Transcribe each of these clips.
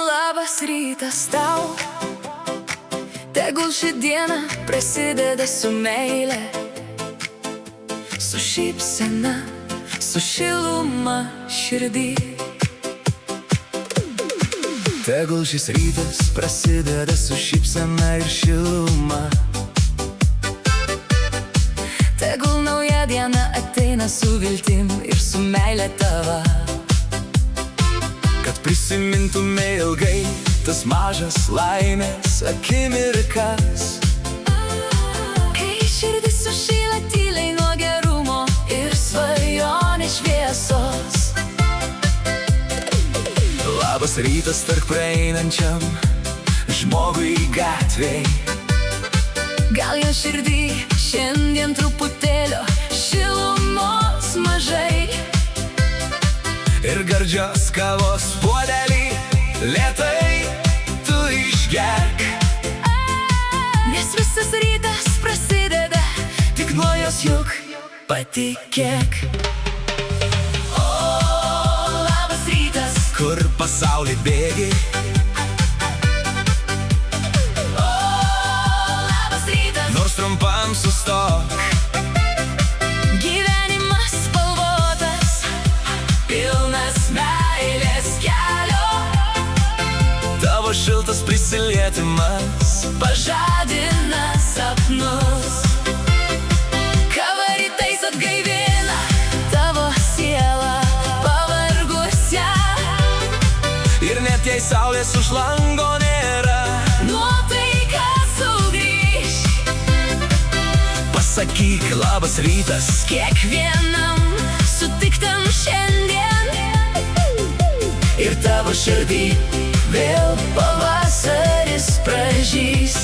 Labas rytas tau, tegul ši diena prasideda su meile, su šypsena, su šiluma širdį. Tegul šis rytas prasideda su šypsena ir šiluma. Tegul nauja diena ateina su viltim ir su meile tava. Kad prisimintume ilgai tas mažas laimės akimirkas. Kai širdis sušyla tyliai nuo gerumo ir svajonės šviesos. Labas rytas tarp praeinančiam žmogui gatvėj. Gal jo širdį šiandien truputėlio šilumos mažai. Ir gardžios kavos puodelį lėtai tu išgerk. Nes visas rytas prasideda tik nuo jos, juk patikėk. O, labas rytas, kur pasaulį bėgi. o, labas rytas, Nors trumpam sustok. gyvenimas spalvotas, pilnas meilės kelio. Tavo šiltas prisilietimas Pažadina sapnus, kava rytais atgaivina tavo sielą pavargusią. ir net jei saulės už lango nėra, Nuotaika sugrįš pasakyk labas rytas. kiekvienam sutiktam šiandien. Ir tavo širdį vėl pavasaris pražys.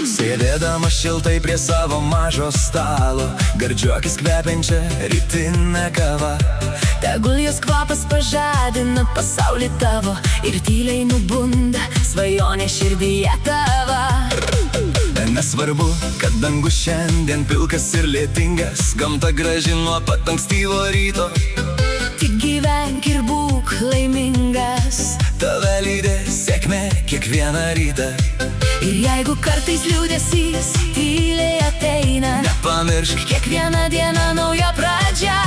Sėdėdama šiltai prie savo mažo stalo, gardžiuokis kvepiančią rytinę kavą. Tegul jos kvapas pažadina pasaulį tavo ir tyliai nubunda svajonė širdyje tava. Nesvarbu, kad dangus šiandien pilkas ir lietingas, gamta graži nuo pat ankstyvo ryto. Tik gyvenk ir būk laimingas. Tave lydės sėkmė kiekvieną rytą. Ir jeigu kartais liūdesys tyliai ateina, Nepamiršk, kiekviena diena nauja pradžia.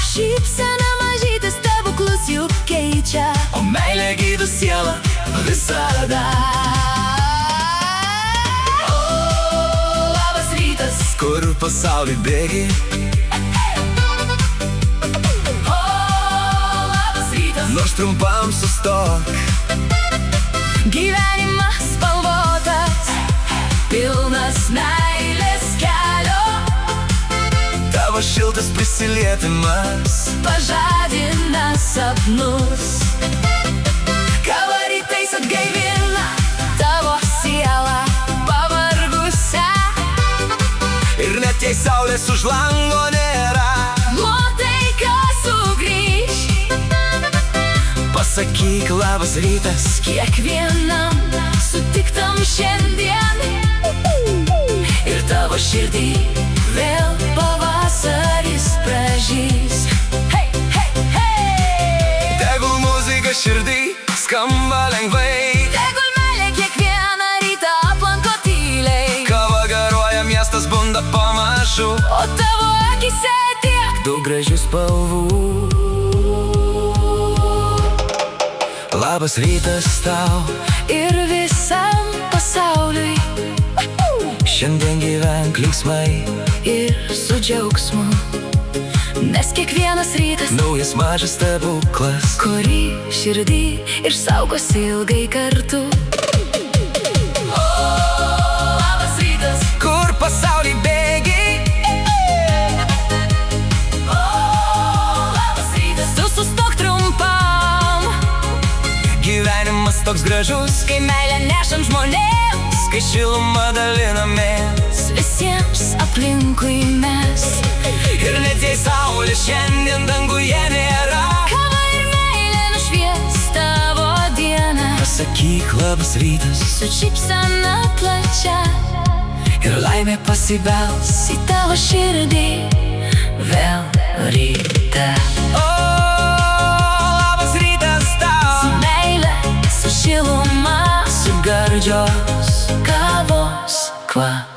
Šypsena mažytis stebuklus juk keičia, o meilė gydo sielą visada. O, labas rytas, Kur pasaulį bėgi, o, labas rytas, nors trumpam sustok. gyvenimas spalvotas, pilnas meilės kelio. Tavo šiltas prisilietimas Pažadina sapnus, kava rytais atgaivina tavo sielą pavargusią. ir net jei saulės už lango nėra, Nuotaika sugrįš pasakyk labas rytas. kiekvienam sutiktam šiandien. Ir tavo širdį vėl pavasaris pražys. Hei, hei, hei! Tegul muzika širdį skamba lengvai. Tegul meilė kiekvieną rytą aplanko tyliai. Kava garuoja, miestas bunda pamažu. O tavo akise tiek Daug gražių spalvų. Labas rytas tau, ir visam pasauliui. šiandien gyvenk linksmai. Ir su džiaugsmu, nes kiekvienas rytas Naujas mažas stebuklas, kurį širdį išsaugos ilgai kartu. O, labas rytas, kur pasaulį bėgi. o, labas rytas, tu sustok trumpam. Gyvenimas toks gražus, Kai meilę nešam žmonėms, kai šilumą dalinamės. visiems aplinkui mes. Ir net jei saulė šiandien danguje nėra, Kava ir meilė nušvies tavo dieną. pasakyk labas rytas. Su šypsena plačia Ir laimė pasibels į tavo širdį vėl ryte. O Maskva.